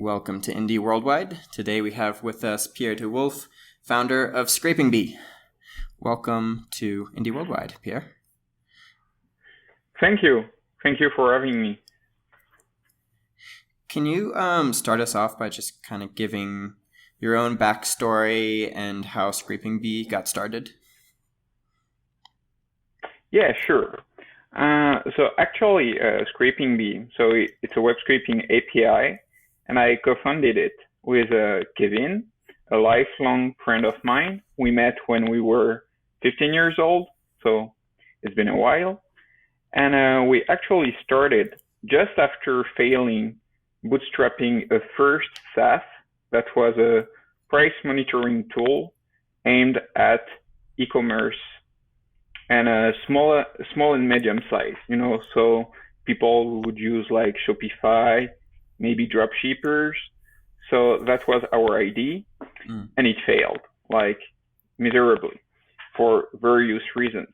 Welcome to Indie Worldwide. Today we have with us Pierre De Wulf, founder of ScrapingBee. Welcome to Indie Worldwide, Pierre. Thank you. Thank you for having me. Can you start us off by just kind of giving your own backstory and how ScrapingBee got started? Yeah, sure. So actually, ScrapingBee, so it's a web scraping API, and I co-founded it with Kevin, a lifelong friend of mine. We met when we were 15 years old, so it's been a while. And we actually started just after failing bootstrapping a first SaaS that was a price monitoring tool aimed at e-commerce and a small and medium size, so people would use like Shopify, maybe dropshippers. So that was our idea, and it failed like miserably for various reasons.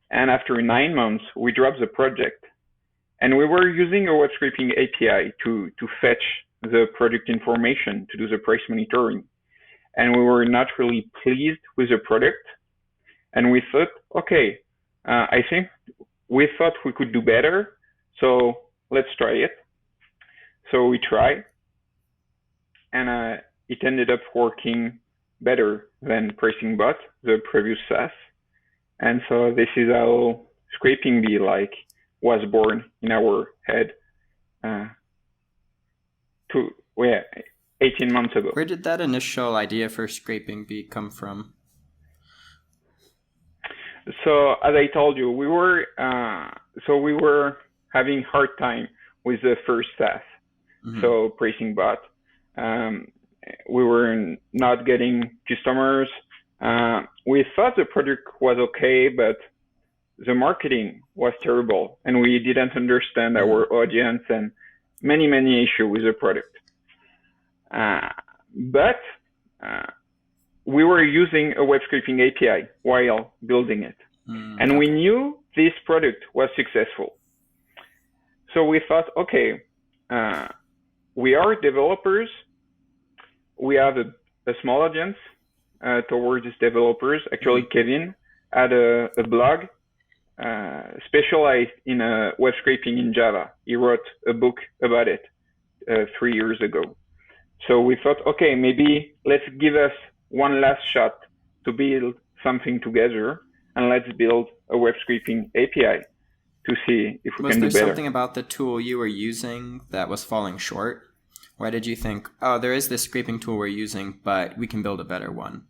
And after 9 months, we dropped the project, and we were using a web scraping API to fetch the product information to do the price monitoring. And we were not really pleased with the product. And we thought, okay, I think we thought we could do better, so let's try it. So we tried, and it ended up working better than PricingBot, the previous SaaS. And so this is how ScrapingBee was born in our head 18 months ago. Where did that initial idea for ScrapingBee come from? So as I told you, we were having hard time with the first SaaS, so PricingBot. We were not getting customers. We thought the product was okay, but the marketing was terrible, and we didn't understand our audience and many issues with the product. But we were using a web scraping API while building it. And we knew this product was successful. So we thought, okay, we are developers. We have a small audience towards developers. Actually, Kevin had a blog specialized in web scraping in Java. He wrote a book about it 3 years ago. So we thought, okay, maybe let's give us one last shot to build something together, and let's build a web scraping API to see if we can do better. Was there something about the tool you were using that was falling short? Why did you think, oh, there is this scraping tool we're using, but we can build a better one?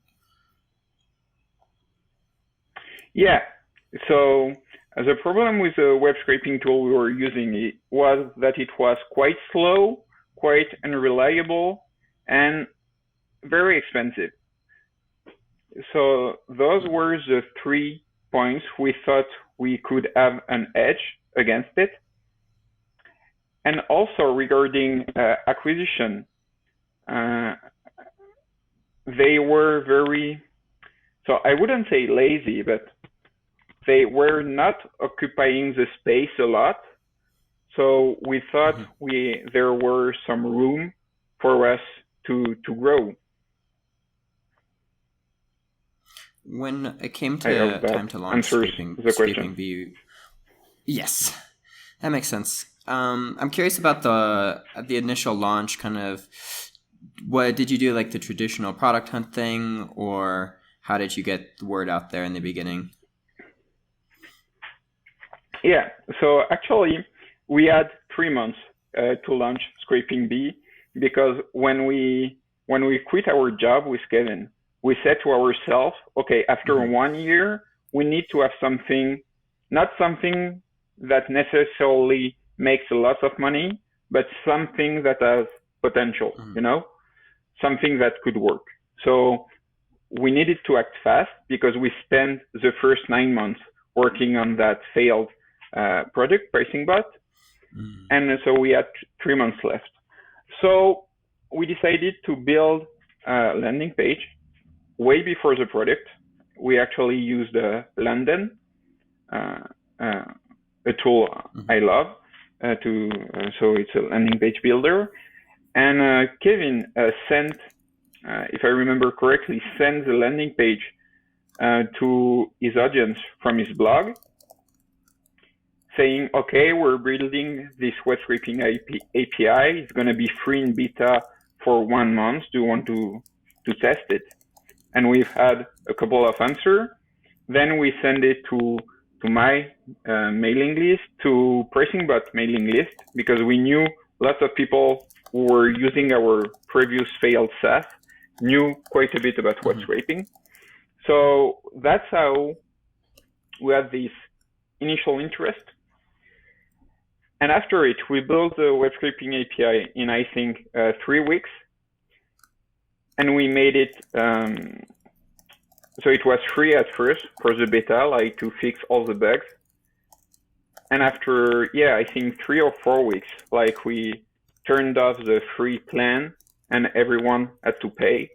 Yeah. So the problem with the web scraping tool we were using was that it was quite slow, quite unreliable, and very expensive. So those were the 3 points we thought we could have an edge against it. And also regarding acquisition, they were very, so I wouldn't say lazy, but they were not occupying the space a lot. So we thought there were some room for us to grow. When it came to time to launch ScrapingBee, yes, that makes sense. I'm curious about the initial launch. Kind of, what did you do? Like the traditional product hunt thing, or how did you get the word out there in the beginning? Yeah, so actually, we had 3 months to launch ScrapingBee, because when we quit our job with Kevin, we said to ourselves, okay, after 1 year, we need to have something, not something that necessarily makes a lot of money, but something that has potential, something that could work. So we needed to act fast, because we spent the first 9 months working on that failed product, PricingBot. And so we had 3 months left. So we decided to build a landing page way before the product. We actually used London, a tool I love, so it's a landing page builder. And Kevin sent, if I remember correctly, sent the landing page to his audience from his blog, saying, okay, we're building this web scraping API. It's going to be free in beta for 1 month. Do you want to test it? And we've had a couple of answers. Then we send it to my mailing list, to PricingBot mailing list, because we knew lots of people who were using our previous failed SaaS knew quite a bit about web scraping. So that's how we had this initial interest. And after it, we built the web scraping API in, I think, 3 weeks. And we made it, so it was free at first for the beta, like to fix all the bugs. And after, I think 3 or 4 weeks, like we turned off the free plan and everyone had to pay.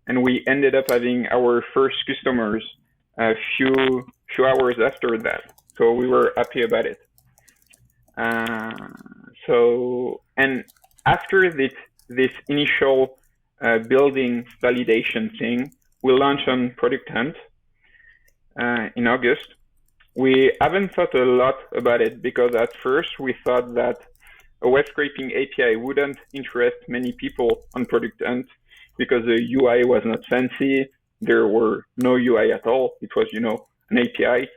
And we ended up having our first customers a few hours after that. So we were happy about it. And after this initial building validation thing, we launched on Product Hunt in August. We haven't thought a lot about it because at first we thought that a web scraping API wouldn't interest many people on Product Hunt because the UI was not fancy. There were no UI at all. It was, an API.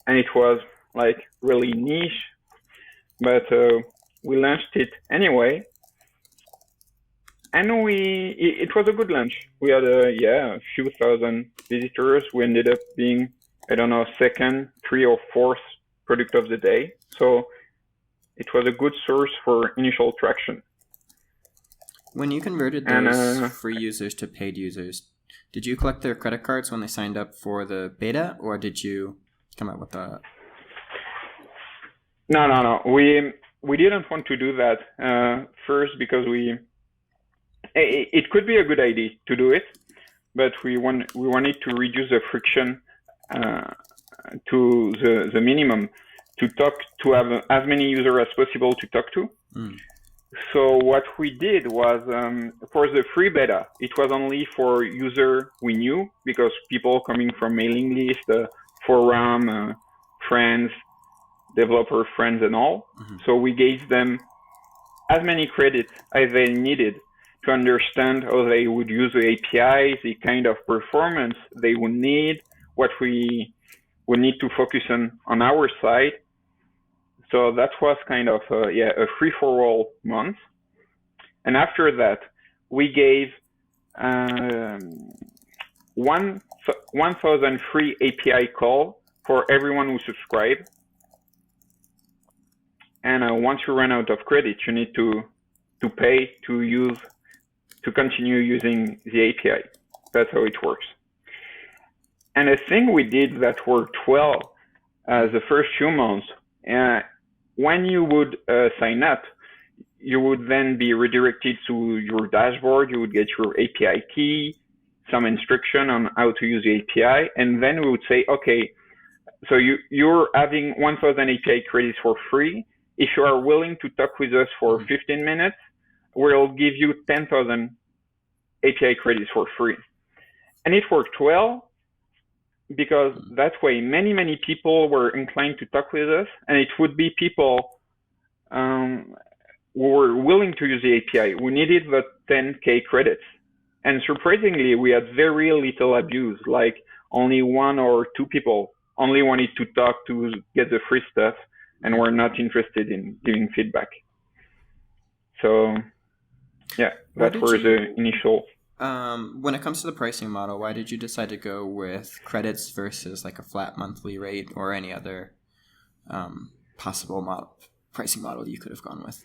And it was like really niche, but we launched it anyway. And it was a good launch. We had a few thousand visitors. We ended up being, I don't know, second, 3 or 4th product of the day. So it was a good source for initial traction. When you converted those free users to paid users, did you collect their credit cards when they signed up for the beta, or did you come up with a... No. We didn't want to do that first because it could be a good idea to do it, but we wanted to reduce the friction to the minimum to have as many users as possible to talk to. So what we did was, for the free beta, it was only for users we knew, because people coming from mailing list, forum, friends, developer friends and all. So we gave them as many credits as they needed to understand how they would use the API, the kind of performance they would need, what we would need to focus on our side. So that was kind of a free-for-all month. And after that, we gave 1,000 free API call for everyone who subscribed. And once you run out of credit, you need to pay to continue using the API. That's how it works. And a thing we did that worked well the first few months, when you would sign up, you would then be redirected to your dashboard. You would get your API key, some instruction on how to use the API, and then we would say, okay, so you're having 1,000 API credits for free. If you are willing to talk with us for 15 minutes, we'll give you 10,000 API credits for free. And it worked well, because that way many people were inclined to talk with us, and it would be people who were willing to use the API. We needed the 10K credits, and surprisingly we had very little abuse, like only 1 or 2 people only wanted to talk to get the free stuff and were not interested in giving feedback. So that were the initial. When it comes to the pricing model, why did you decide to go with credits versus like a flat monthly rate or any other possible pricing model you could have gone with?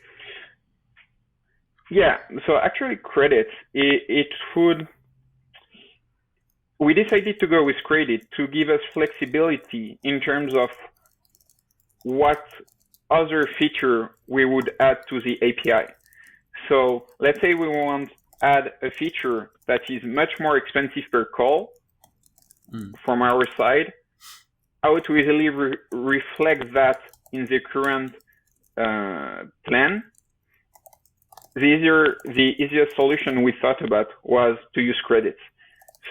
Yeah, so actually credits, we decided to go with credit to give us flexibility in terms of what other feature we would add to the API. So let's say we want add a feature that is much more expensive per call from our side, how to easily reflect that in the current plan. the easiest solution we thought about was to use credits.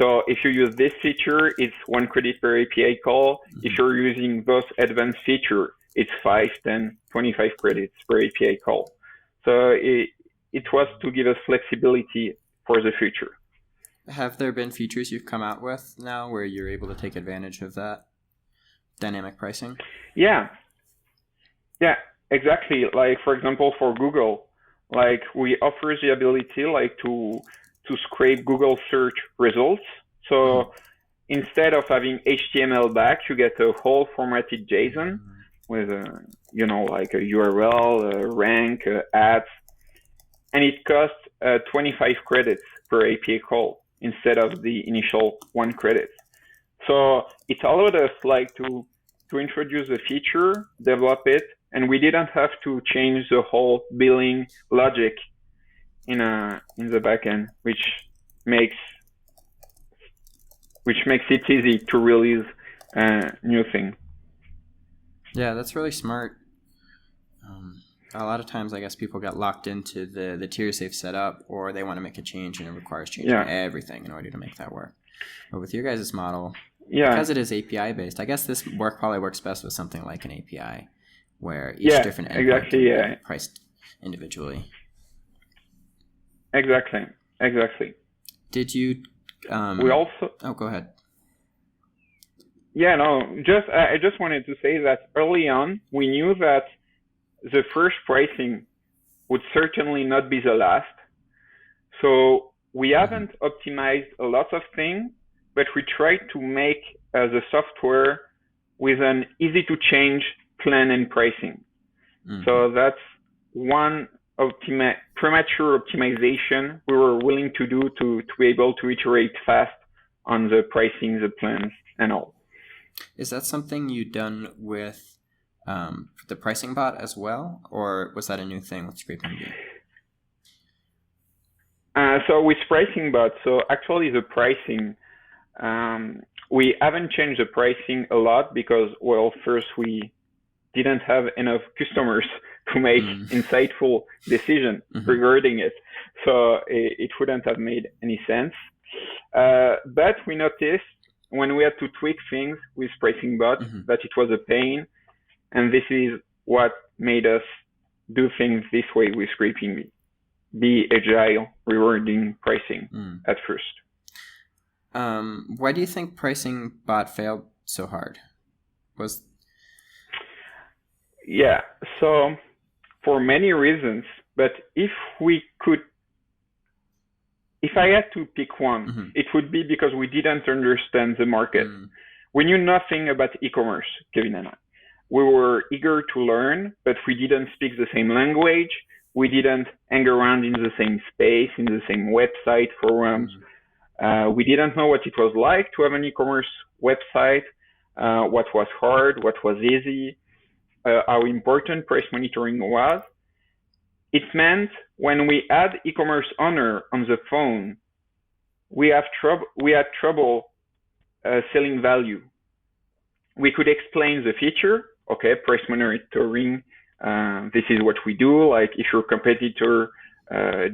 So if you use this feature, it's 1 credit per API call. If you're using those advanced feature, it's 5, 10, 25 credits per API call. So it was to give us flexibility for the future. Have there been features you've come out with now where you're able to take advantage of that dynamic pricing? Yeah, exactly. Like, for example, for Google, like we offer the ability like to scrape Google search results. So instead of having HTML back, you get a whole formatted JSON with like a URL, a rank, ads, and it costs 25 credits per API call instead of the initial 1 credit. So it allowed us like to introduce a feature, develop it, and we didn't have to change the whole billing logic in the backend, which makes it easy to release new thing. Yeah, that's really smart. A lot of times, I guess people get locked into the tiers they've set up, or they want to make a change and it requires changing everything in order to make that work. But with your guys' model, because it is API based, I guess this probably works best with something like an API, where each different endpoint can be priced individually. Exactly. Did you? We also. Oh, go ahead. Yeah, no. I just wanted to say that early on we knew that the first pricing would certainly not be the last. So we haven't optimized a lot of things, but we tried to make the software with an easy to change plan and pricing. So that's one premature optimization we were willing to do to be able to iterate fast on the pricing, the plans, and all. Is that something you've done with the PricingBot as well, or was that a new thing with ScrapingBee? So with PricingBot, so actually the pricing, we haven't changed the pricing a lot because, well, first we didn't have enough customers to make insightful decisions regarding it. So it wouldn't have made any sense. But we noticed when we had to tweak things with PricingBot that it was a pain. And this is what made us do things this way with ScrapingBee. Be agile, rewarding pricing at first. Why do you think PricingBot failed so hard? Yeah, so for many reasons, but if I had to pick one, it would be because we didn't understand the market. We knew nothing about e-commerce, Kevin and I. We were eager to learn, but we didn't speak the same language. We didn't hang around in the same space, in the same website, forums. We didn't know what it was like to have an e-commerce website, what was hard, what was easy, how important price monitoring was. It meant when we had e-commerce owner on the phone, we had trouble selling value. We could explain the feature. Okay, price monitoring, this is what we do. Like if your competitor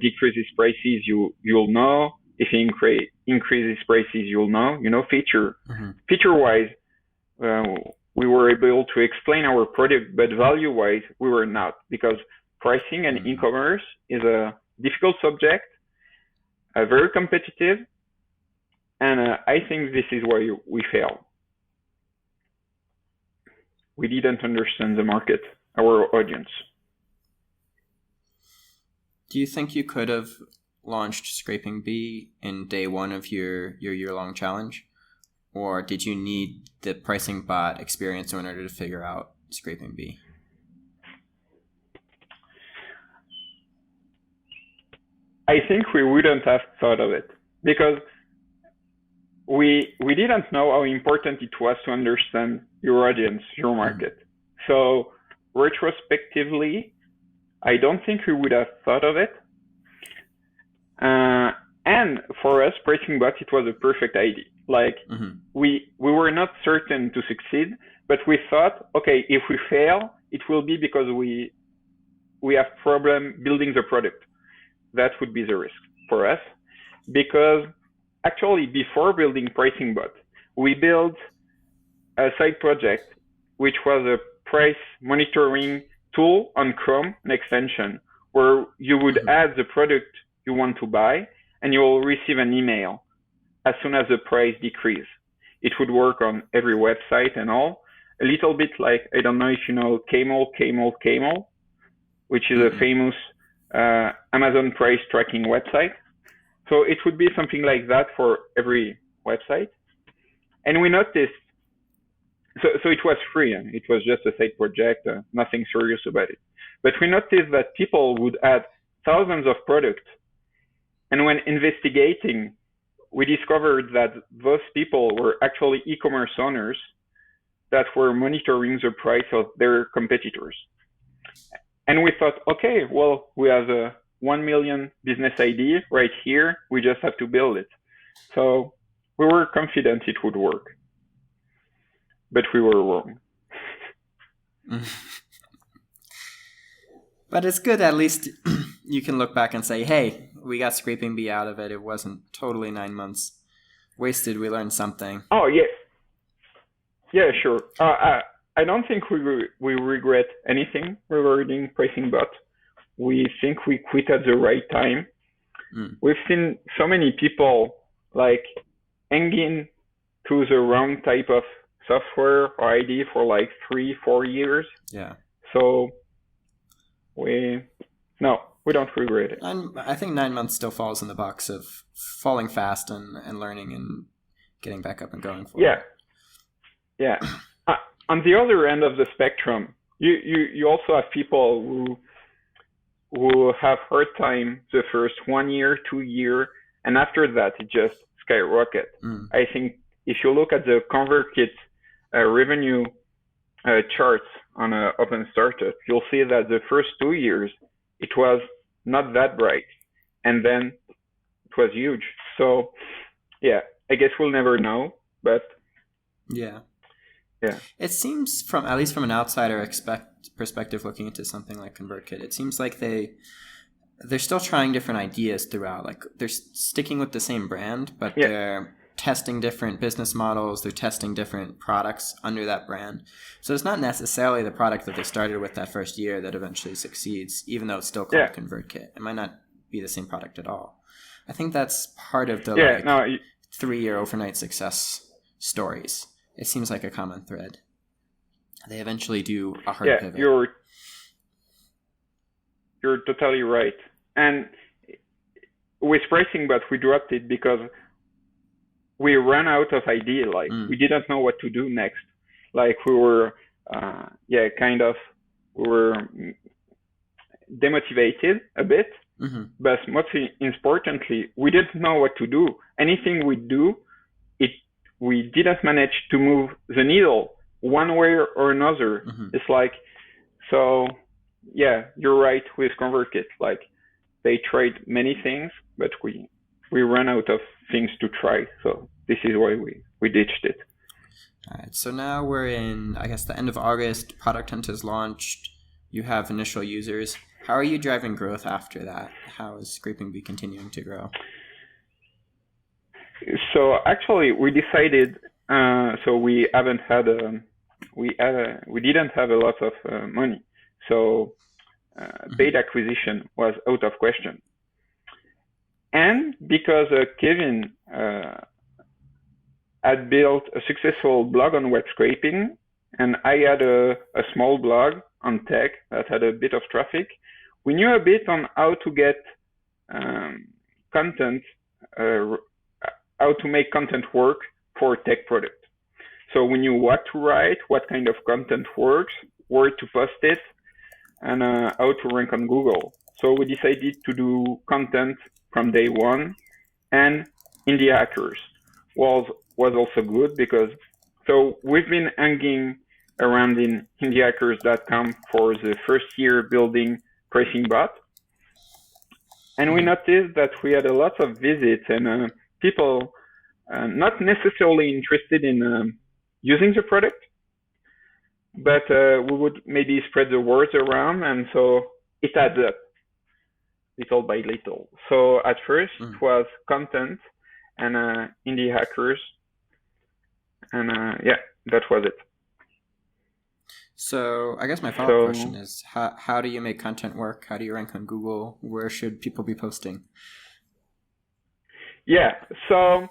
decreases prices, you'll know. If he increases prices, you'll know. Feature-wise, we were able to explain our product, but value-wise, we were not, because pricing and e-commerce is a difficult subject, very competitive, and I think this is why we fail. We didn't understand the market, our audience. Do you think you could have launched ScrapingBee in day one of your year-long challenge? Or did you need the PricingBot experience in order to figure out ScrapingBee? I think we wouldn't have thought of it because we didn't know how important it was to understand your audience, your market. So retrospectively, I don't think we would have thought of it. And for us, PricingBot, it was a perfect idea. Like we were not certain to succeed, but we thought, okay, if we fail, it will be because we have problem building the product. that would be the risk for us, because actually before building PricingBot, we built a side project which was a price monitoring tool on Chrome, an extension, where you would add the product you want to buy and you will receive an email as soon as the price decreases. It would work on every website and all. A little bit like, I don't know if you know Camel, which is a famous Amazon price tracking website. So it would be something like that for every website. And we noticed, so it was free, and it was just a side project, nothing serious about it. But we noticed that people would add thousands of products. And when investigating, we discovered that those people were actually e-commerce owners that were monitoring the price of their competitors. And we thought, okay, well, we have a 1 million business idea right here. We just have to build it. So we were confident it would work, but we were wrong. But it's good, at least you can look back and say, hey, we got ScrapingBee out of it. It wasn't totally 9 months wasted. We learned something. Oh, yeah. Yeah, sure. I don't think we regret anything regarding PricingBot. We think we quit at the right time. We've seen so many people like hanging to the wrong type of software or idea for like 3-4 years. Yeah. So we don't regret it. I think 9 months still falls in the box of falling fast and learning and getting back up and going forward. Yeah. Yeah. On the other end of the spectrum, you also have people who have hard time the first 1 year, 2 year, and after that it just skyrocket. I think if you look at the ConvertKit revenue charts on Open Startup, you'll see that the first 2 years it was not that bright, and then it was huge. So yeah, I guess we'll never know, but yeah. Yeah. It seems, from at least from an outsider perspective looking into something like ConvertKit, it seems like they're still trying different ideas throughout. Like they're sticking with the same brand, but they're testing different business models. They're testing different products under that brand. So it's not necessarily the product that they started with that first year that eventually succeeds, even though it's still called ConvertKit. It might not be the same product at all. I think that's part of the 3-year overnight success stories. It seems like a common thread. They eventually do a hard pivot. You're totally right. And with PricingBot, we dropped it because we ran out of idea. Like we didn't know what to do next. Like we were, we were demotivated a bit. But most importantly, we didn't know what to do. Anything we do, we didn't manage to move the needle one way or another. It's like, so yeah, you're right with ConvertKit. Like they tried many things, but we ran out of things to try. So this is why we ditched it. All right. So now we're in, I guess, the end of August. Product Hunt has launched. You have initial users. How are you driving growth after that? How is ScrapingBee continuing to grow? So actually, we decided. So we haven't had we didn't have a lot of money. So paid acquisition was out of question. And because Kevin had built a successful blog on web scraping, and I had a small blog on tech that had a bit of traffic, we knew a bit on how to get content. How to make content work for tech product. So we knew what to write, what kind of content works, where to post it, and how to rank on Google. So we decided to do content from day one, and Indie Hackers was also good because, so we've been hanging around in indiehackers.com for the first year building PricingBot, and we noticed that we had a lot of visits and people not necessarily interested in using the product, but we would maybe spread the words around, and so it adds up. little by little. So at first it was content and indie hackers, and that was it. So I guess my follow-up question is, how do you make content work? How do you rank on Google? Where should people be posting? Yeah, so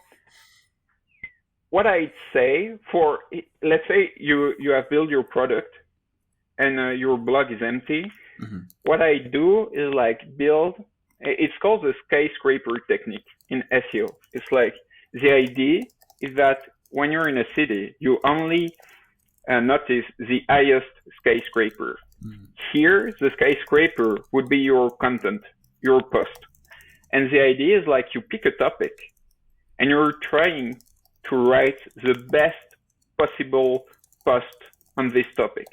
what I'd say for, let's say you have built your product and your blog is empty. What I do is like build, it's called the skyscraper technique in SEO. It's like the idea is that when you're in a city, you only notice the highest skyscraper. Here, the skyscraper would be your content, your post. And the idea is like you pick a topic and you're trying to write the best possible post on this topic.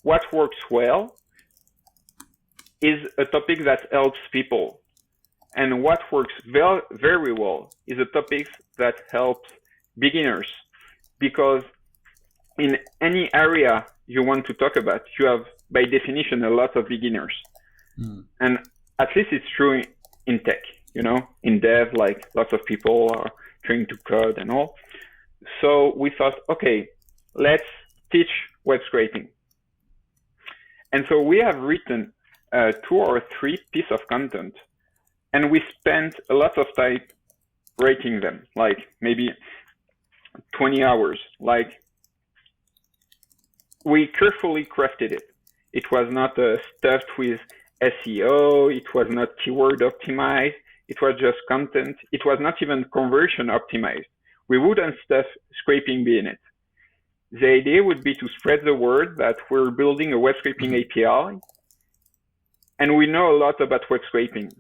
What works well is a topic that helps people. And what works very well is a topic that helps beginners. Because in any area you want to talk about, you have, by definition, a lot of beginners. And at least it's true in tech, in dev, like lots of people are trying to code and all. So we thought, okay, let's teach web scraping. And so we have written 2 or 3 pieces of content, and we spent a lot of time writing them, like maybe 20 hours. Like, we carefully crafted it. It was not stuffed with SEO. It was not keyword optimized. It was just content. It was not even conversion optimized. We wouldn't stuff ScrapingBee in it. The idea would be to spread the word that we're building a web scraping API, and we know a lot about web scraping.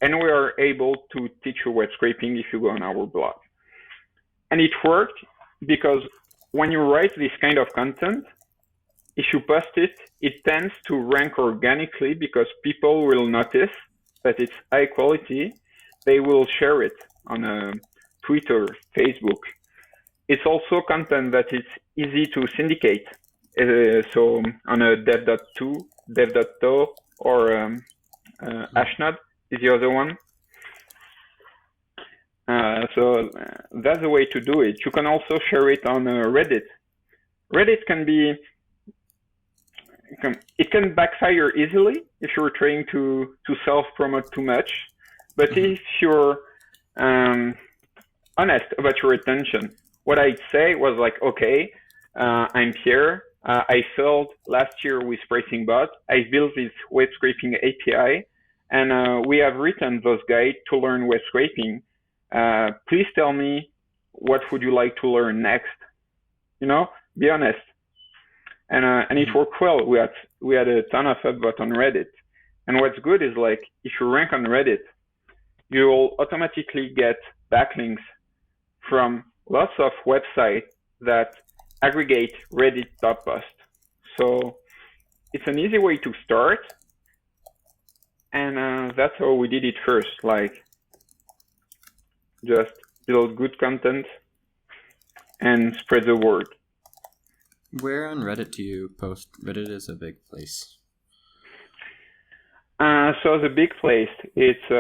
And we are able to teach you web scraping if you go on our blog. And it worked because when you write this kind of content, if you post it, it tends to rank organically because people will notice that it's high quality. They will share it on Twitter, Facebook. It's also content that it's easy to syndicate. So on a dev.to, dev.to, or Ashnode is the other one. So that's the way to do it. You can also share it on Reddit. Reddit it can backfire easily if you're trying to self-promote too much. But if you're honest about your attention, what I'd say was like, okay, I'm Pierre. I failed last year with PricingBot. I built this web scraping API, and we have written those guides to learn web scraping. Please tell me, what would you like to learn next? Be honest. And it worked well. We had a ton of upvote on Reddit. And what's good is like, if you rank on Reddit, you'll automatically get backlinks from lots of websites that aggregate Reddit top posts. So it's an easy way to start. And that's how we did it first. Like, just build good content and spread the word. Where on Reddit do you post? Reddit is a big place. So the big place, it's,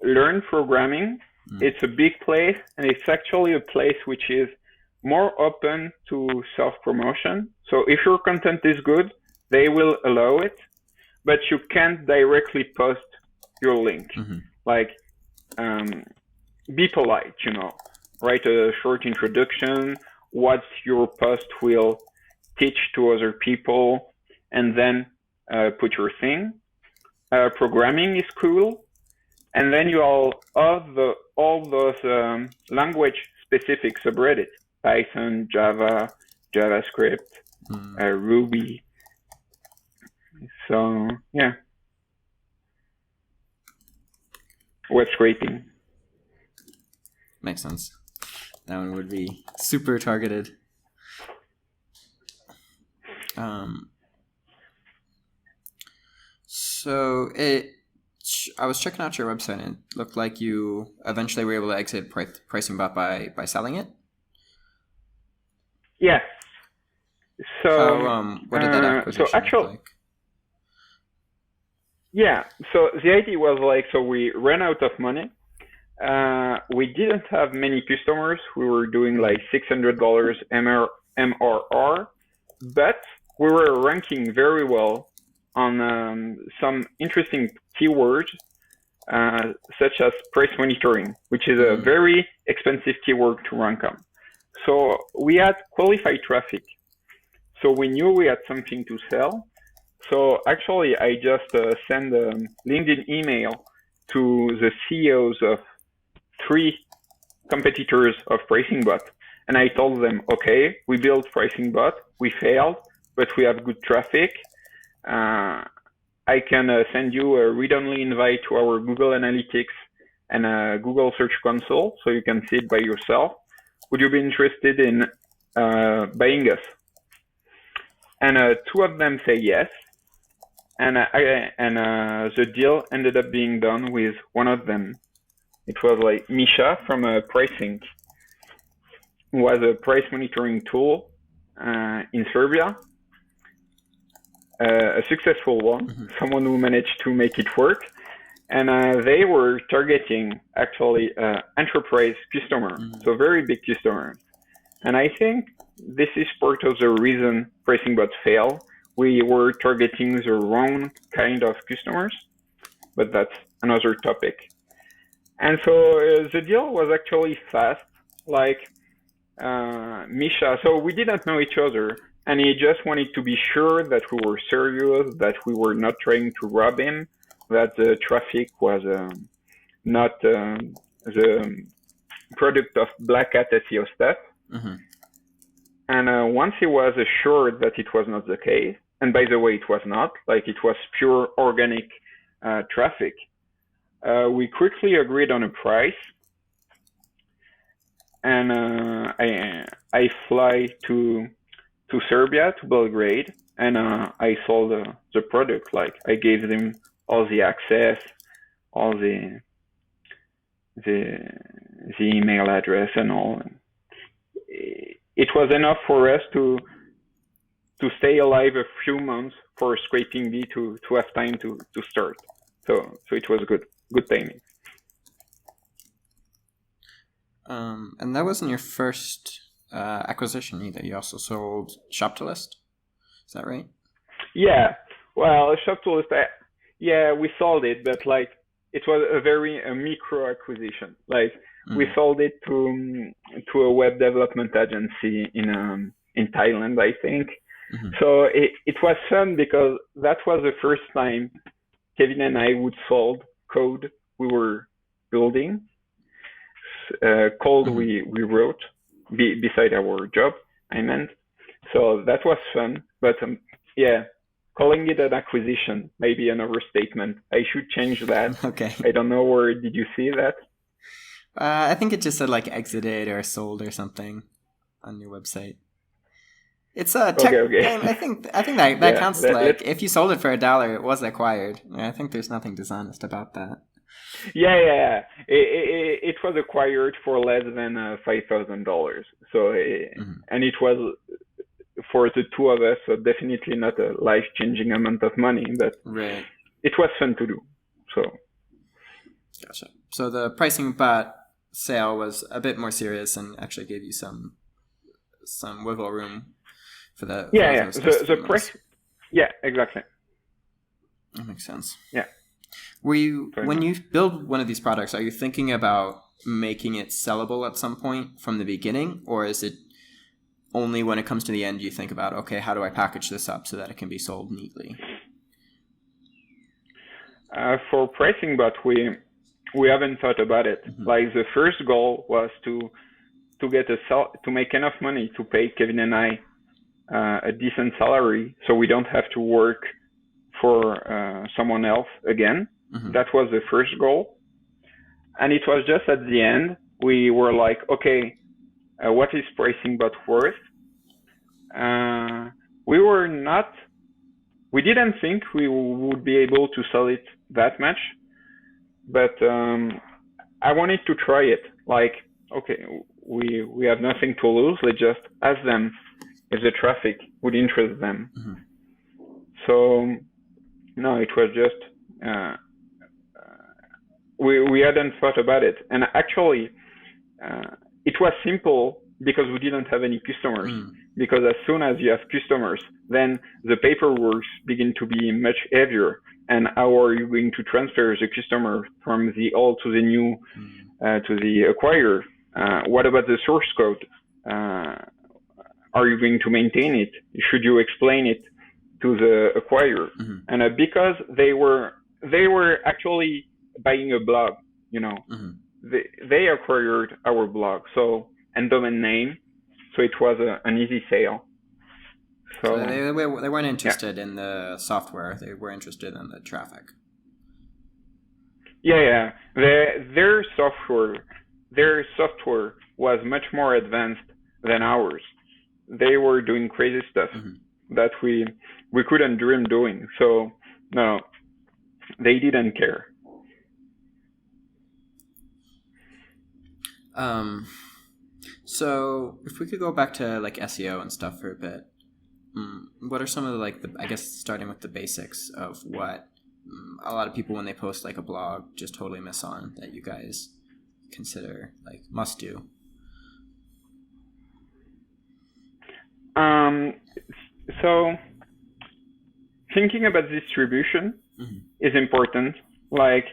learn programming. It's a big place, and it's actually a place which is more open to self-promotion. So if your content is good, they will allow it, but you can't directly post your link. Like, be polite, write a short introduction, what your post will teach to other people, and then put your thing. Programming is cool. And then you all those language-specific subreddits, Python, Java, JavaScript, Ruby. So, yeah. Web scraping. Makes sense. That one would be super targeted. So I was checking out your website, and it looked like you eventually were able to exit PricingBot by selling it. Yeah. So what did that acquisition look like? Yeah. So the idea was like, so we ran out of money. We didn't have many customers. We were doing like $600 MRR, but we were ranking very well on some interesting keywords, such as price monitoring, which is a very expensive keyword to rank on. So we had qualified traffic. So we knew we had something to sell. So actually, I just sent a LinkedIn email to the CEOs of 3 competitors of PricingBot. And I told them, okay, we built PricingBot, we failed, but we have good traffic. I can send you a read-only invite to our Google Analytics and Google Search Console, so you can see it by yourself. Would you be interested in buying us? And 2 of them say yes. And the deal ended up being done with one of them. It was like Misha from Pricing, who was a price monitoring tool in Serbia. A successful one, someone who managed to make it work. And they were targeting actually enterprise customers, so very big customers. And I think this is part of the reason PricingBot failed. We were targeting the wrong kind of customers, but that's another topic. And so the deal was actually fast, like Misha. So we didn't know each other, and he just wanted to be sure that we were serious, that we were not trying to rob him, that the traffic was not the product of Black Hat SEO stuff. And once he was assured that it was not the case, and by the way, it was not, like it was pure organic traffic, we quickly agreed on a price. And I fly to Serbia, to Belgrade, and I sold the product. Like I gave them all the access, all the email address and all. It was enough for us to stay alive a few months for ScrapingBee to have time to start. So it was good timing. And that wasn't your first acquisition either. You also sold Shop2List. Is that right? Yeah. Well, Shop2List, yeah, we sold it, but like it was a micro acquisition. Like we sold it to a web development agency in Thailand, I think. So it was fun because that was the first time Kevin and I would solve code we were building, code we wrote beside our job, I meant. So that was fun, but yeah, calling it an acquisition may be an overstatement. I should change that. Okay. I don't know, where did you see that? I think it just said like exited or sold or something on your website. It's a tech. Okay. I think that counts. Like if you sold it for $1, it was acquired. I think there's nothing dishonest about that. Yeah. It was acquired for less than $5,000. So and it was for the 2 of us, so definitely not a life-changing amount of money, but it was fun to do. So gotcha. So the PricingBot sale was a bit more serious and actually gave you some wiggle room for the the price. Yeah, exactly. That makes sense. Yeah. When you build one of these products, are you thinking about making it sellable at some point from the beginning, or is it only when it comes to the end you think about, okay, how do I package this up so that it can be sold neatly? For PricingBot, we haven't thought about it. Like the first goal was to make enough money to pay Kevin and I a decent salary, so we don't have to work for someone else again. That was the first goal. And it was just at the end, we were like, okay, what is PricingBot worth? We didn't think we would be able to sell it that much, but I wanted to try it. Like, okay, we have nothing to lose. Let's just ask them if the traffic would interest them. So no, it was just we hadn't thought about it. And actually, it was simple because we didn't have any customers. Because as soon as you have customers, then the paperwork begin to be much heavier. And how are you going to transfer the customer from the old to the new, to the acquirer? What about the source code? Are you going to maintain it? Should you explain it to the acquirer? And because they were actually buying a blog, they acquired our blog, and domain name, so it was an easy sale. So they weren't interested in the software; they were interested in the traffic. Yeah. Their software was much more advanced than ours. They were doing crazy stuff that we couldn't dream doing. So no, they didn't care. So if we could go back to like SEO and stuff for a bit, what are some of I guess starting with the basics of what a lot of people when they post like a blog just totally miss on that you guys consider like must do? So thinking about distribution is important. Like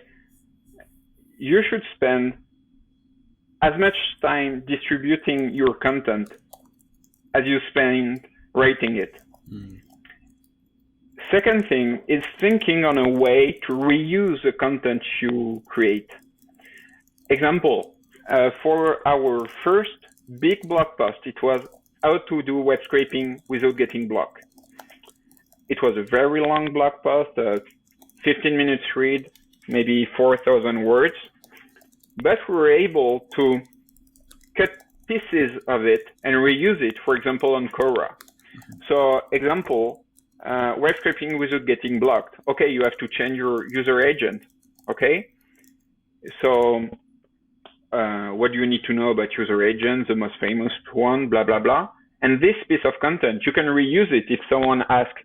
you should spend as much time distributing your content as you spend writing it. Second thing is thinking on a way to reuse the content you create. Example, for our first big blog post, it was how to do web scraping without getting blocked. It was a very long blog post, 15 minutes read, maybe 4,000 words, but we were able to cut pieces of it and reuse it, for example, on Quora. So example, web scraping without getting blocked. Okay, you have to change your user agent. Okay, so what do you need to know about user agents, the most famous one, blah, blah, blah. And this piece of content, you can reuse it if someone asks,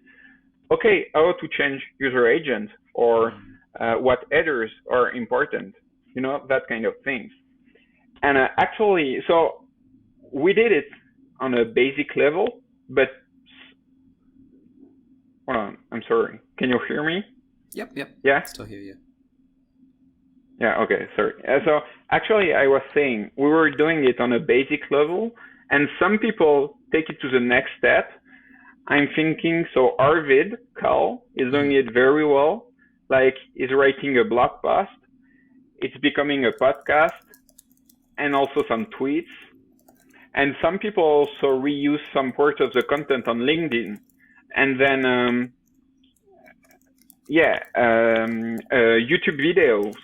okay, how to change user agent or what headers are important, that kind of things. And actually, so we did it on a basic level, but hold on, I'm sorry. Can you hear me? Yep. Yeah? Still hear you. Yeah, okay, sorry. So actually, I was saying we were doing it on a basic level, and some people take it to the next step. I'm thinking, so Arvid Kahl is doing it very well. Like, he's writing a blog post. It's becoming a podcast and also some tweets. And some people also reuse some part of the content on LinkedIn. And then, YouTube videos.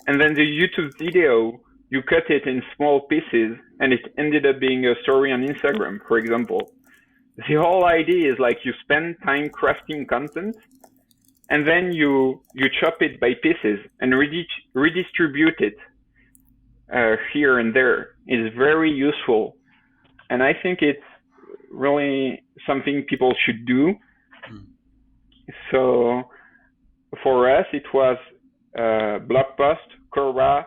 And then the YouTube video, you cut it in small pieces and it ended up being a story on Instagram, for example. The whole idea is like you spend time crafting content and then you chop it by pieces and redistribute it here and there. Is very useful. And I think it's really something people should do. So for us, it was blog post, Quora,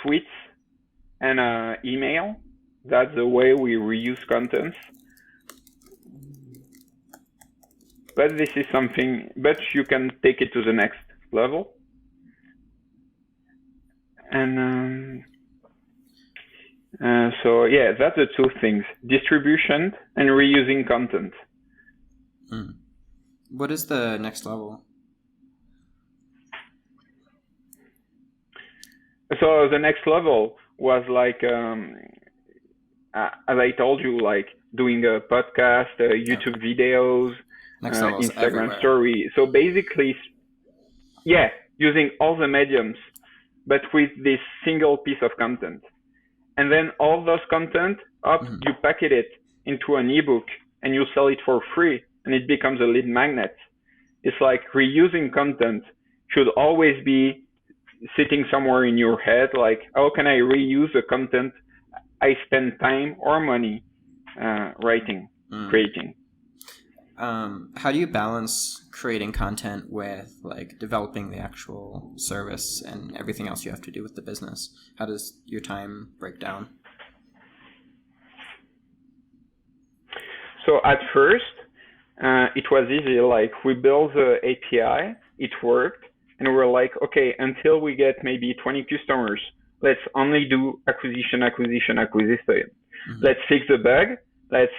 tweets, and email. That's the way we reuse content. But this is something, but you can take it to the next level. And so yeah, that's the two things: distribution and reusing content. What is the next level? So the next level was like, as I told you, like doing a podcast, YouTube videos, Instagram everywhere. story. So basically, yeah, using all the mediums, but with this single piece of content. And then all those content you packet it into an ebook and you sell it for free and it becomes a lead magnet. It's like reusing content should always be sitting somewhere in your head, like, how can I reuse the content I spend time or money writing, creating? how do you balance creating content with like developing the actual service and everything else you have to do with the business? How does your time break down? So at first, it was easy. Like we built the API, it worked, and we were like, okay, until we get maybe 20 customers, let's only do acquisition. Mm-hmm. Let's fix the bug. Let's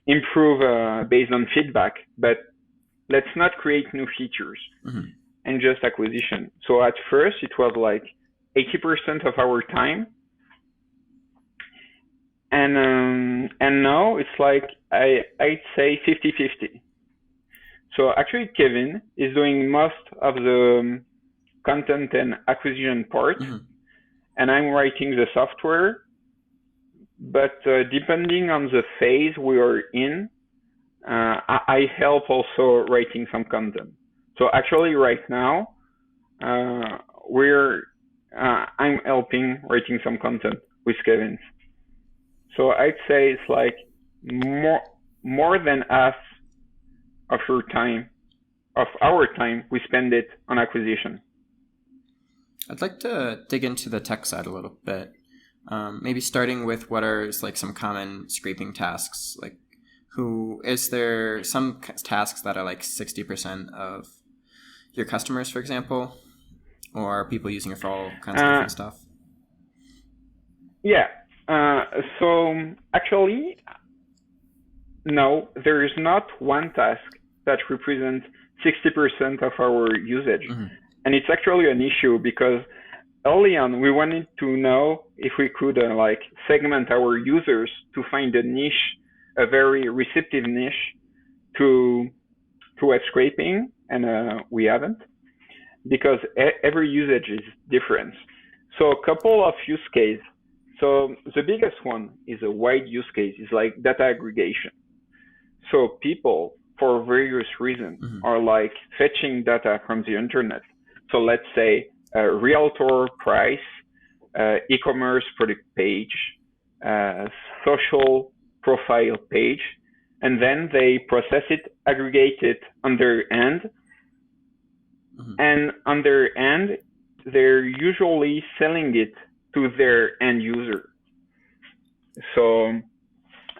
improve based on feedback, but let's not create new features mm-hmm. and just acquisition. So at first, it was like 80% of our time. And now it's like, I'd say 50-50. So actually Kevin is doing most of the content and acquisition part, mm-hmm. and I'm writing the software. But depending on the phase we are in, I help also writing some content. So actually right now, I'm helping writing some content with Kevin. So I'd say it's like more than half of our time, we spend it on acquisition. I'd like to dig into the tech side a little bit. Maybe starting with what are like some common scraping tasks? Like, is there some tasks that are like 60% of your customers, for example, or are people using it for all kinds of different stuff? Yeah. So actually, no, there is not one task that represents 60% of our usage. Mm-hmm. And it's actually an issue because early on, we wanted to know if we could segment our users to find a niche, a very receptive niche to web scraping, and we haven't, because every usage is different. So a couple of use cases. So the biggest one is a wide use case, is like data aggregation. So people, for various reasons, mm-hmm. are like fetching data from the internet. So let's say a realtor price, e-commerce product page, social profile page, and then they process it, aggregate it on their end. Mm-hmm. And on their end, they're usually selling it to their end user. So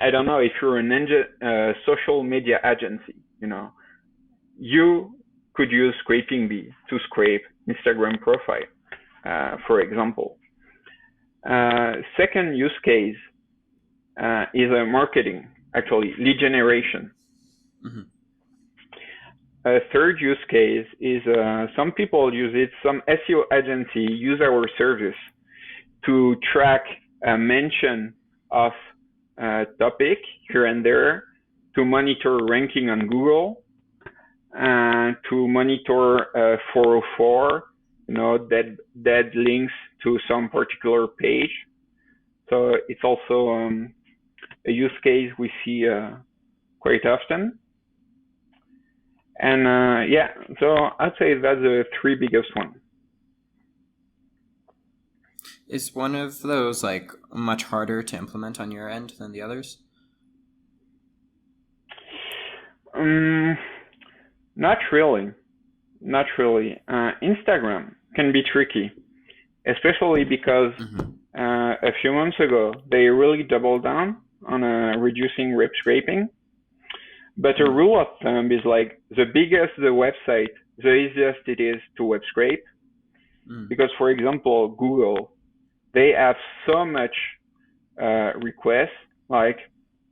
I don't know if you're a social media agency, you could use ScrapingBee to scrape Instagram profile, for example. Second use case is marketing, actually, lead generation. Mm-hmm. A third use case is some people use it, some SEO agency use our service to track a mention of a topic here and there, to monitor ranking on Google, to monitor 404, dead links to some particular page. So it's also a use case we see quite often. And so I'd say that's the three biggest ones. Is one of those like much harder to implement on your end than the others? Not really. Instagram can be tricky, especially because mm-hmm. A few months ago, they really doubled down on reducing web scraping. But a rule of thumb is like the bigger the website, the easiest it is to web scrape. Mm. Because, for example, Google, they have so much requests. Like,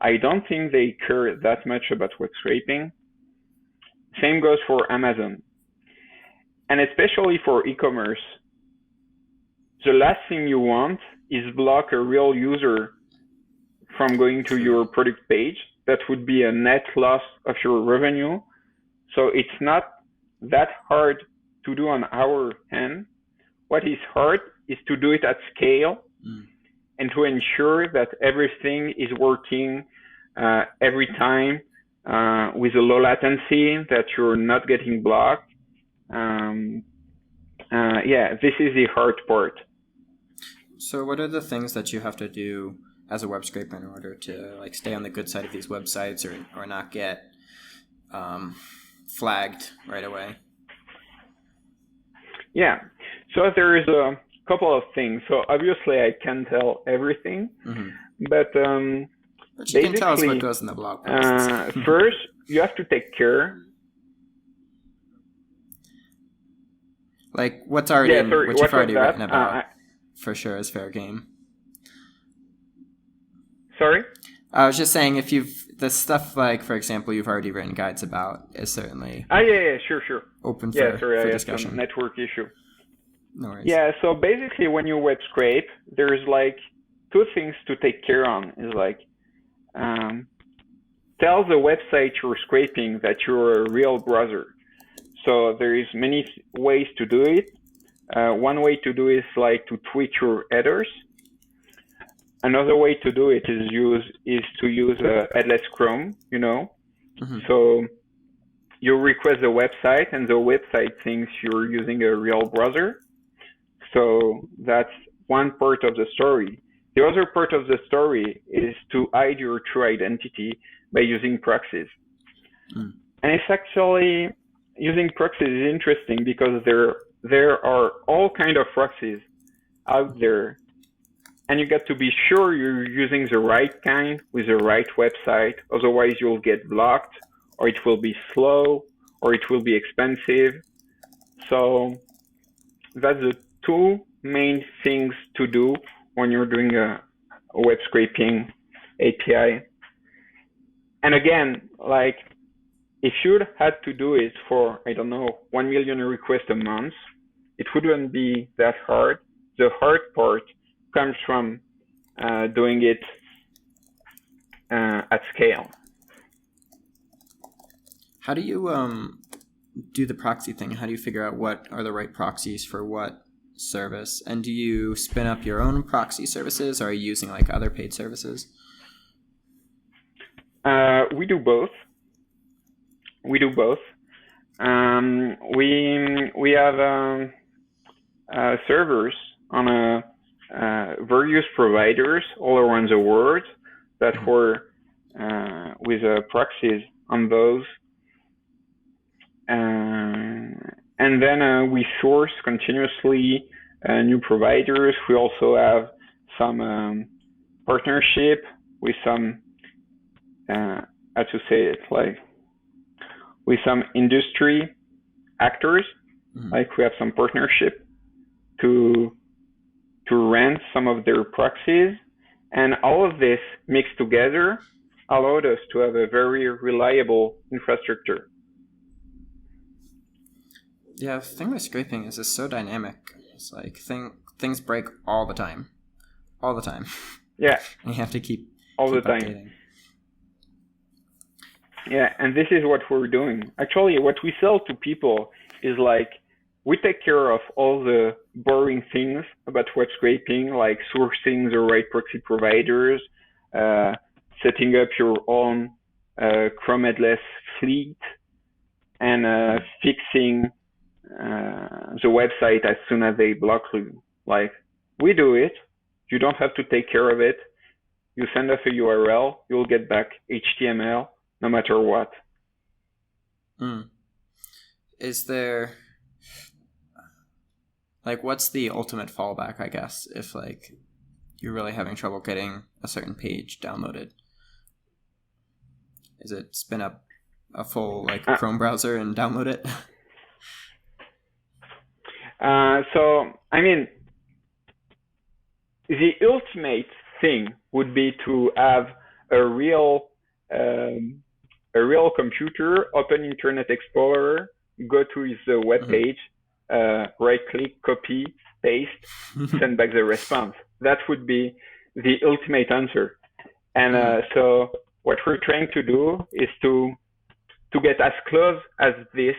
I don't think they care that much about web scraping. Same goes for Amazon. And especially for e-commerce, the last thing you want is block a real user from going to your product page. That would be a net loss of your revenue. So it's not that hard to do on our end. What is hard is to do it at scale and to ensure that everything is working every time with a low latency, that you're not getting blocked. This is the hard part. So what are the things that you have to do as a web scraper in order to like stay on the good side of these websites or not get flagged right away? Yeah. So there is a couple of things. So obviously I can't tell everything, but you can tell us what goes in the blog posts. First, you have to take care. Like what's already what you've already written about for sure is fair game. Sorry? I was just saying the stuff like, for example, you've already written guides about is certainly sure. Open for discussion. Some network issue. No worries. Yeah, so basically when you web scrape, there's like two things to take care on. Is like tell the website you're scraping that you're a real browser. So there is many ways to do it. One way to do it is like to tweak your headers. Another way to do it is to use headless Chrome, So you request the website and the website thinks you're using a real browser. So that's one part of the story. The other part of the story is to hide your true identity by using proxies. And it's actually, using proxies is interesting because there are all kind of proxies out there. And you got to be sure you're using the right kind with the right website. Otherwise, you'll get blocked, or it will be slow, or it will be expensive. So that's the two main things to do when you're doing a web scraping API. And again, like if you had to do it for, 1 million requests a month, it wouldn't be that hard. The hard part comes from doing it at scale. How do you do the proxy thing? How do you figure out what are the right proxies for what service? And do you spin up your own proxy services, or are you using like other paid services? We do both. We have servers on various providers all around the world that were with proxies on those. And then we source continuously new providers. We also have some partnership with some, how to say it, like with some industry actors. Like we have some partnership to rent some of their proxies, and all of this mixed together allowed us to have a very reliable infrastructure. Yeah, the thing with scraping is it's so dynamic. It's like things break all the time. Yeah. And you have to keep the time. Updating. Yeah, and this is what we're doing. Actually, what we sell to people is like, we take care of all the boring things about web scraping, like sourcing the right proxy providers, setting up your own Chrome headless fleet, and fixing the website as soon as they block you. Like, we do it. You don't have to take care of it. You send us a URL, you'll get back HTML no matter what. Is there, like, what's the ultimate fallback, I guess, if like you're really having trouble getting a certain page downloaded? Is it spin up a full like Chrome browser and download it? So, I mean, the ultimate thing would be to have a real computer, open Internet Explorer, go to his web page, right-click, copy, paste, send back the response. That would be the ultimate answer. And so what we're trying to do is to get as close as this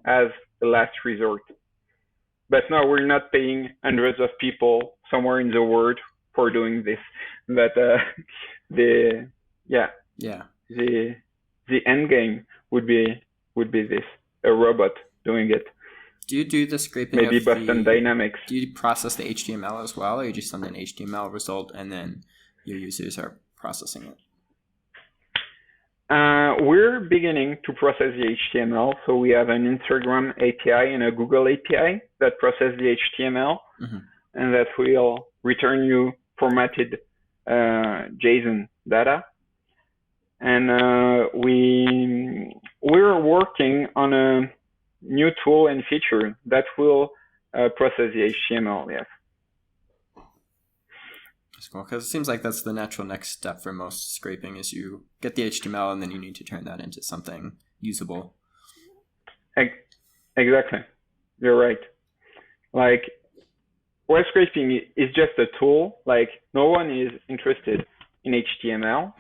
as the last resort. But no, we're not paying hundreds of people somewhere in the world for doing this. But the end game would be this, a robot doing it. Do you do the scraping? Maybe Boston Dynamics. Do you process the HTML as well, or you just send an HTML result and then your users are processing it? We're beginning to process the HTML. So we have an Instagram API and a Google API that process the HTML, and that will return you formatted JSON data. And we're working on a new tool and feature that will process the HTML. Yes. That's cool, because it seems like that's the natural next step for most scraping is you get the HTML and then you need to turn that into something usable. Exactly. You're right. Like, web scraping is just a tool. Like, no one is interested in HTML.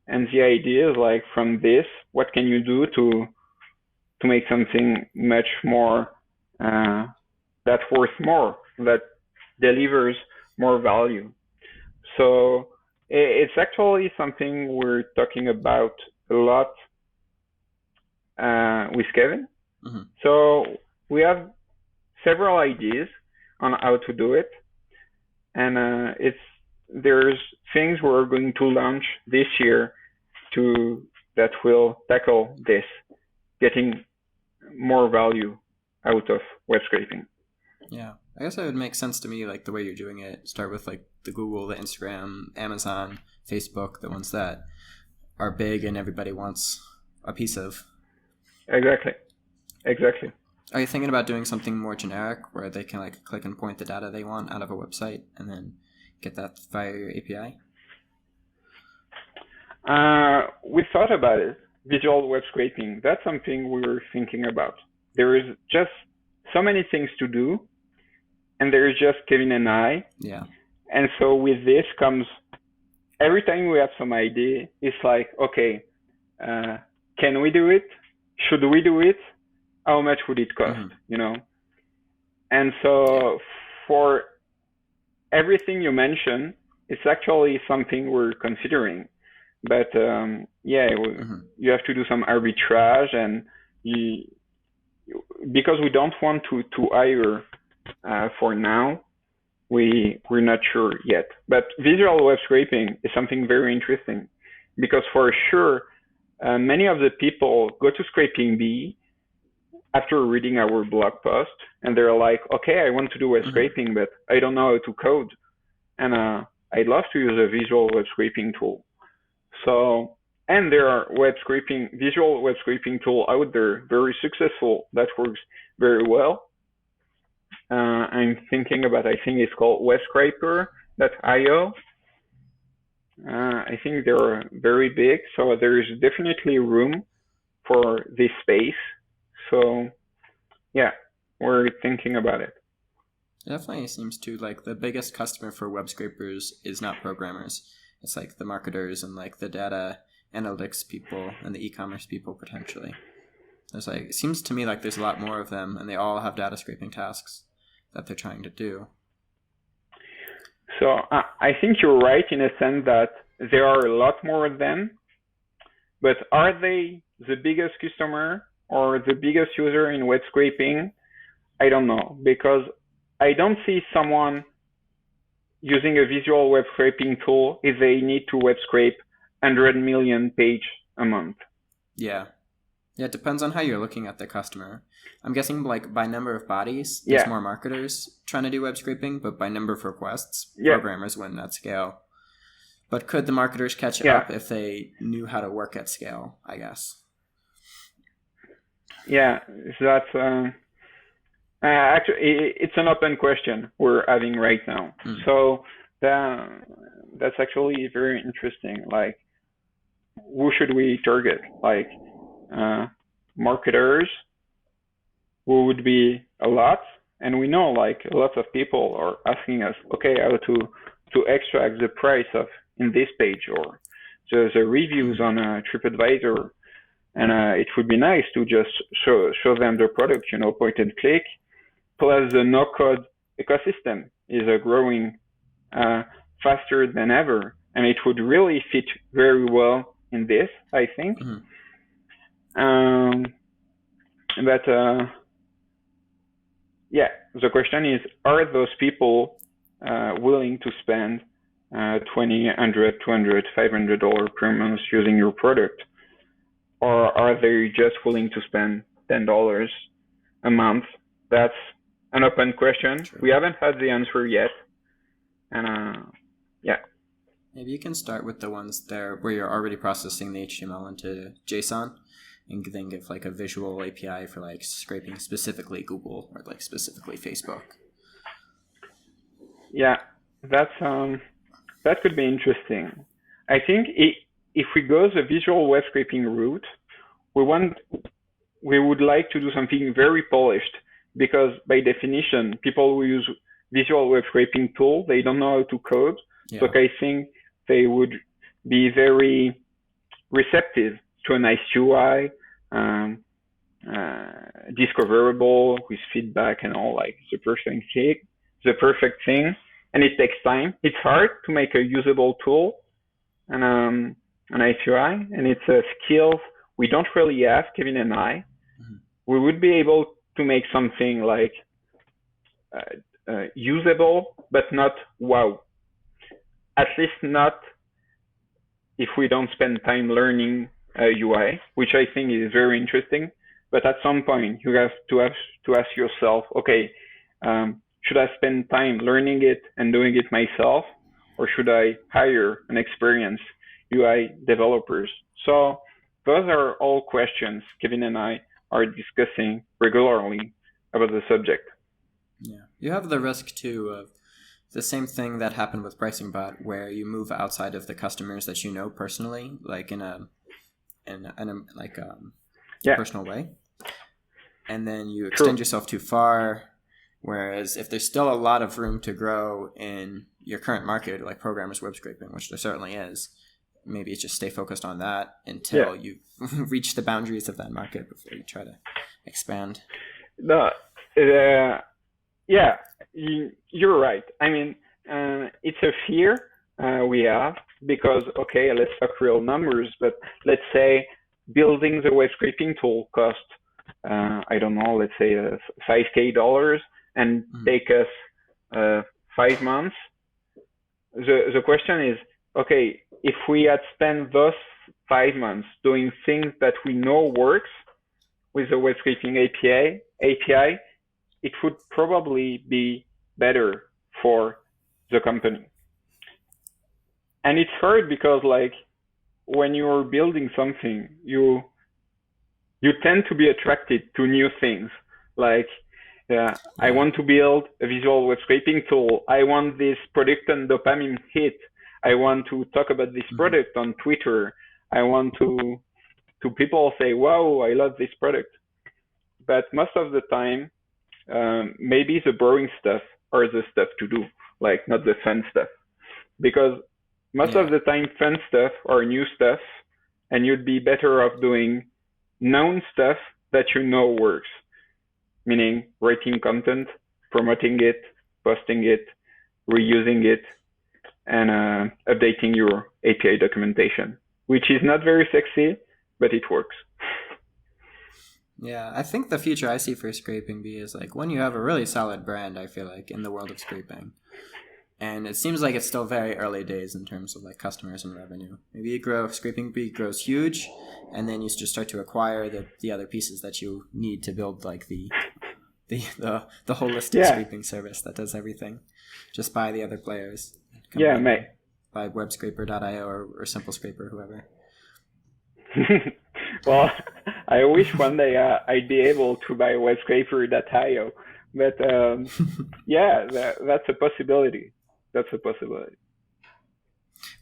And the idea is like, from this, what can you do to make something much more that's worth more, that delivers more value? So it's actually something we're talking about a lot with Kevin. So we have several ideas on how to do it, and there's things we're going to launch this year that will tackle this, getting more value out of web scraping. Yeah, I guess it would make sense to me, like the way you're doing it. Start with like the Google, the Instagram, Amazon, Facebook, the ones that are big and everybody wants a piece of. Exactly. Are you thinking about doing something more generic where they can like click and point the data they want out of a website and then get that via your API? We thought about it. Visual web scraping. That's something we were thinking about. There is just so many things to do, and there is just Kevin and I. Yeah. And so with this comes, every time we have some idea, it's like, okay, can we do it? Should we do it? How much would it cost? You know? And so for everything you mentioned, it's actually something we're considering. But you have to do some arbitrage, and because we don't want to hire for now, we're not sure yet. But visual web scraping is something very interesting, because for sure many of the people go to ScrapingBee after reading our blog post, and they're like, okay, I want to do web scraping, but I don't know how to code, and I'd love to use a visual web scraping tool. So, and there are visual web scraping tool out there, very successful, that works very well. I'm thinking about, I think it's called webscraper.io. I think they're very big, so there is definitely room for this space. So, yeah, we're thinking about it. It definitely seems to like the biggest customer for web scrapers is not programmers. It's like the marketers and like the data analytics people and the e-commerce people potentially. There's like, it seems to me like there's a lot more of them, and they all have data scraping tasks that they're trying to do. So I think you're right in a sense that there are a lot more of them, but are they the biggest customer or the biggest user in web scraping? I don't know, because I don't see someone using a visual web scraping tool if they need to web scrape 100 million page a month. Yeah, it depends on how you're looking at the customer. I'm guessing like by number of bodies, there's more marketers trying to do web scraping, but by number of requests, programmers win at scale. But could the marketers catch up if they knew how to work at scale, I guess? Yeah, that's actually, it's an open question we're having right now. So that's actually very interesting. Like, who should we target? Like, marketers, who would be a lot, and we know like a lot of people are asking us, okay, how to extract the price of in this page, or the reviews on TripAdvisor, and it would be nice to just show them the product, point and click. Plus the no-code ecosystem is growing faster than ever, and it would really fit very well in this, I think. But the question is, are those people willing to spend $20, $100, $200, $500 per month using your product? Or are they just willing to spend $10 a month? That's an open question. True. We haven't had the answer yet. And yeah. Maybe you can start with the ones there where you're already processing the HTML into JSON and then give like a visual API for like scraping specifically Google or like specifically Facebook. Yeah, that's that could be interesting. I think if we go the visual web scraping route, we would like to do something very polished because by definition, people who use visual web scraping tool, they don't know how to code. Yeah. So I think they would be very receptive to a nice UI, discoverable with feedback and all, like the perfect thing. And it takes time. It's hard to make a usable tool and a nice UI, and it's a skill we don't really have, Kevin and I. Mm-hmm. We would be able to make something like usable, but not wow. At least not if we don't spend time learning UI, which I think is very interesting. But at some point, you have to ask yourself, okay, should I spend time learning it and doing it myself, or should I hire an experienced UI developers? So those are all questions Kevin and I are discussing regularly about the subject. Yeah, you have the risk too of the same thing that happened with PricingBot, where you move outside of the customers that you know personally, like in a personal way, and then you extend yourself too far. Whereas if there's still a lot of room to grow in your current market, like programmers web scraping, which there certainly is, maybe it's just stay focused on that until you reach the boundaries of that market before you try to expand. No, yeah, you're right. I mean, it's a fear we have because, okay, let's talk real numbers, but let's say building the web scraping tool cost, I don't know, let's say $5,000 and take us 5 months. The question is, okay, if we had spent those 5 months doing things that we know works with the web scraping API, it would probably be better for the company. And it's hard because, like, when you're building something, you tend to be attracted to new things. Like, I want to build a visual web scraping tool. I want this product and dopamine hit. I want to talk about this product on Twitter. I want to people say, wow, I love this product. But most of the time, maybe the boring stuff are the stuff to do, like not the fun stuff. Because most of the time, fun stuff or new stuff, and you'd be better off doing known stuff that you know works. Meaning writing content, promoting it, posting it, reusing it, and updating your API documentation, which is not very sexy, but it works. Yeah, I think the future I see for ScrapingBee is like when you have a really solid brand, I feel like, in the world of scraping. And it seems like it's still very early days in terms of like customers and revenue. Maybe ScrapingBee grows huge, and then you just start to acquire the other pieces that you need to build like the holistic scraping service that does everything. Just buy the other players. Buy webscraper.io or SimpleScraper, whoever. Well, I wish one day I'd be able to buy webscraper.io, but that's a possibility. That's a possibility.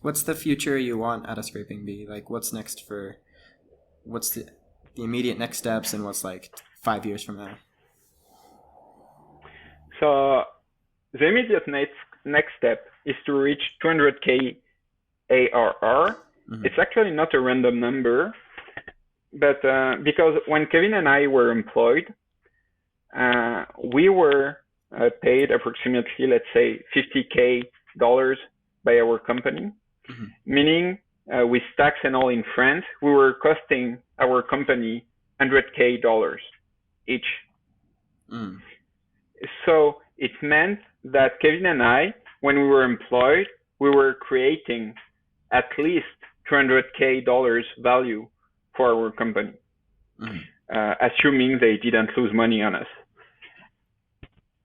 What's the future you want out of ScrapingBee? Like, what's the immediate next steps, and what's like 5 years from now? So the immediate next step is to reach 200K ARR. Mm-hmm. It's actually not a random number, but because when Kevin and I were employed, we were paid approximately, let's say, $50K by our company, meaning with tax and all in France, we were costing our company $100K each. So it meant that Kevin and I, when we were employed, we were creating at least $200K value for our company, assuming they didn't lose money on us.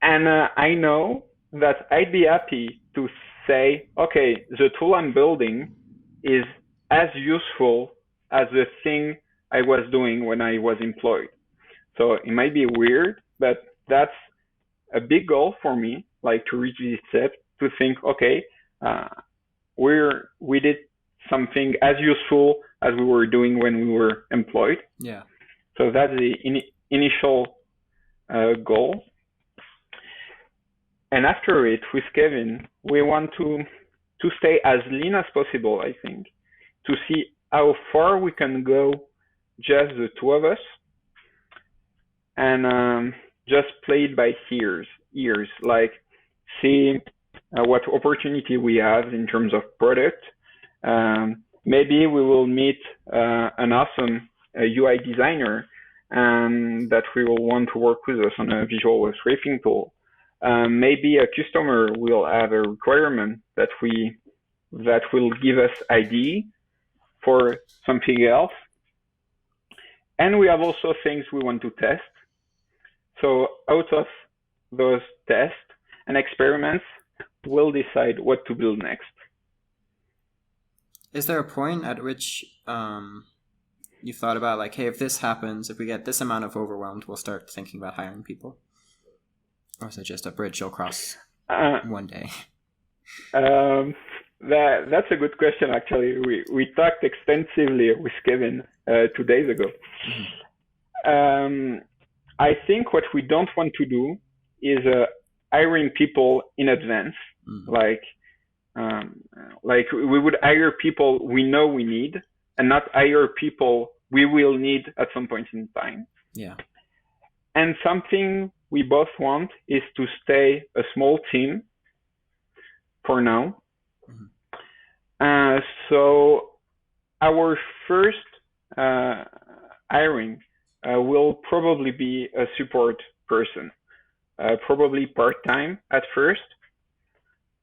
And I know that I'd be happy to say, okay, the tool I'm building is as useful as the thing I was doing when I was employed. So it might be weird, but that's a big goal for me, like to reach this step, to think, okay, we did something as useful as we were doing when we were employed. Yeah. So that's the initial goal. And after it, with Kevin, we want to stay as lean as possible, I think, to see how far we can go, just the two of us, and just play it by ears, like see what opportunity we have in terms of product. Maybe we will meet an awesome UI designer that we will want to work with us on a visual web scraping tool. Maybe a customer will have a requirement that will give us idea for something else. And we have also things we want to test. So out of those tests and experiments, we'll decide what to build next. Is there a point at which you thought about, like, hey, if this happens, if we get this amount of overwhelmed, we'll start thinking about hiring people? Or is it just a bridge you'll cross one day? That's a good question, actually. We talked extensively with Kevin 2 days ago. I think what we don't want to do is hiring people in advance. Like we would hire people we know we need, and not hire people we will need at some point in time. Yeah. And something we both want is to stay a small team for now. So our first hiring will probably be a support person, probably part-time at first,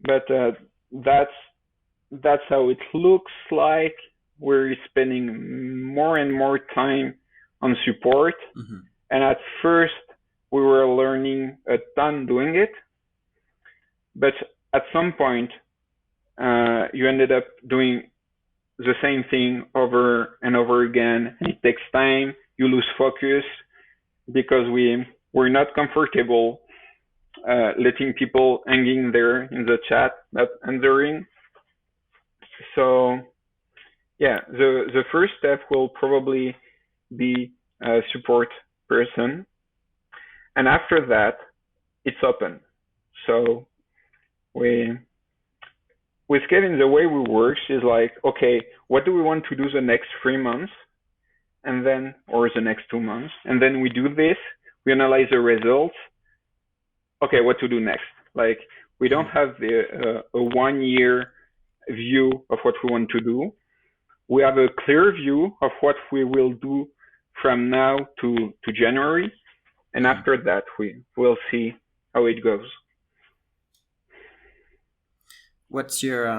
but that's how it looks like. We're spending more and more time on support, and at first we were learning a ton doing it, but at some point you ended up doing the same thing over and over again. It takes time. You lose focus because we're not comfortable letting people hanging there in the chat, not answering. So yeah, the first step will probably be a support person. And after that, it's open. So with Kevin, the way we work is like, okay, what do we want to do the next 3 months? And then, or the next 2 months. And then we do this, we analyze the results. Okay, what to do next? Like, we don't have a 1 year view of what we want to do. We have a clear view of what we will do from now to January. And after that, we'll see how it goes. What's your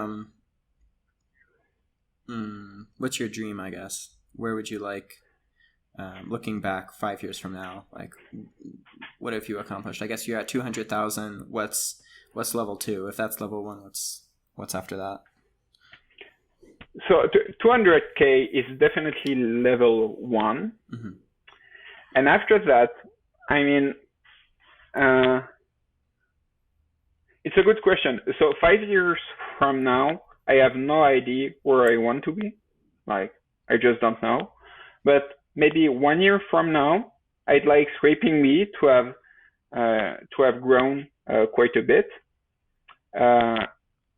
dream, I guess? Where would you like, looking back 5 years from now, like, what have you accomplished? I guess you're at 200,000. What's level 2? If that's level 1, what's after that? So 200K is definitely level 1. And after that, I mean, it's a good question. So 5 years from now, I have no idea where I want to be. Like, I just don't know. But maybe 1 year from now, I'd like ScrapingBee to have grown quite a bit.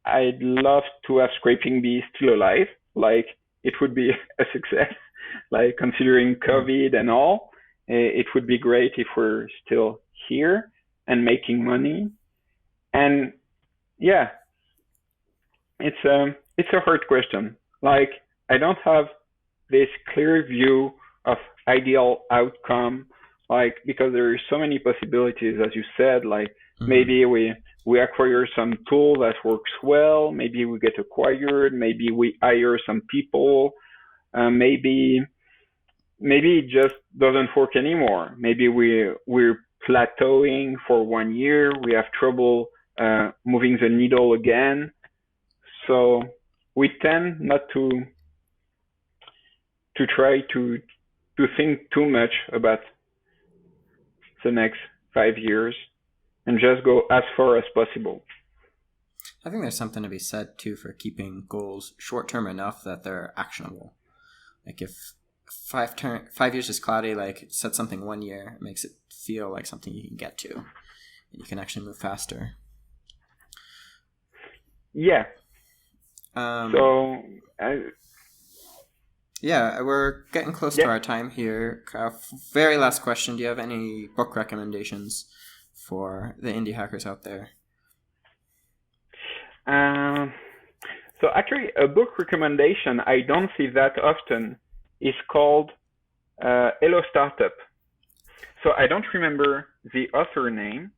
I'd love to have ScrapingBee still alive. Like, it would be a success. Like, considering COVID and all, it would be great if we're still here and making money. And yeah, it's a hard question. Like, I don't have this clear view of ideal outcome, like, because there are so many possibilities, as you said. Like, Mm-hmm. Maybe we acquire some tool that works well. Maybe we get acquired. Maybe we hire some people. Maybe it just doesn't work anymore. Maybe we're plateauing for 1 year. We have trouble moving the needle again. So we tend not to try to think too much about the next 5 years and just go as far as possible. I think there's something to be said too for keeping goals short-term enough that they're actionable. Like if 5 years is cloudy, like set something 1 year, it makes it feel like something you can get to and you can actually move faster. Yeah. Yeah, we're getting close to our time here. Very last question. Do you have any book recommendations for the indie hackers out there? So actually, a book recommendation I don't see that often is called Hello Startup. So I don't remember the author name.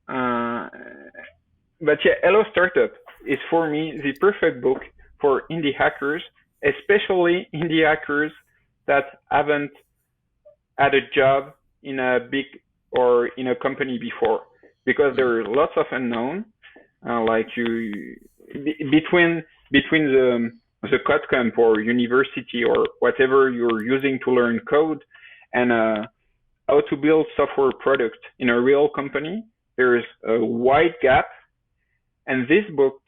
But yeah, Hello Startup is for me the perfect book for indie hackers, especially indie hackers that haven't had a job in a big or in a company before, because there are lots of unknown, between the code camp or university or whatever you're using to learn code and how to build software product in a real company. There's a wide gap, and this book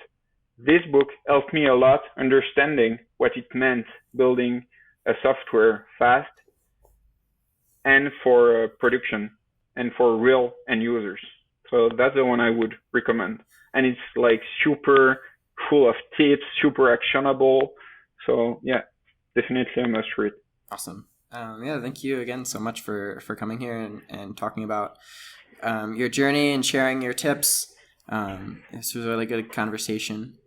helped me a lot understanding what it meant building a software fast and for production and for real end users. So that's the one I would recommend. And it's like super full of tips, super actionable. So yeah, definitely a must read. Awesome. Yeah, thank you again so much for coming here and talking about your journey and sharing your tips. This was a really good conversation.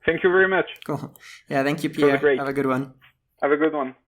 Thank you very much. Cool. Yeah, thank you, Pierre. Have a good one. Have a good one.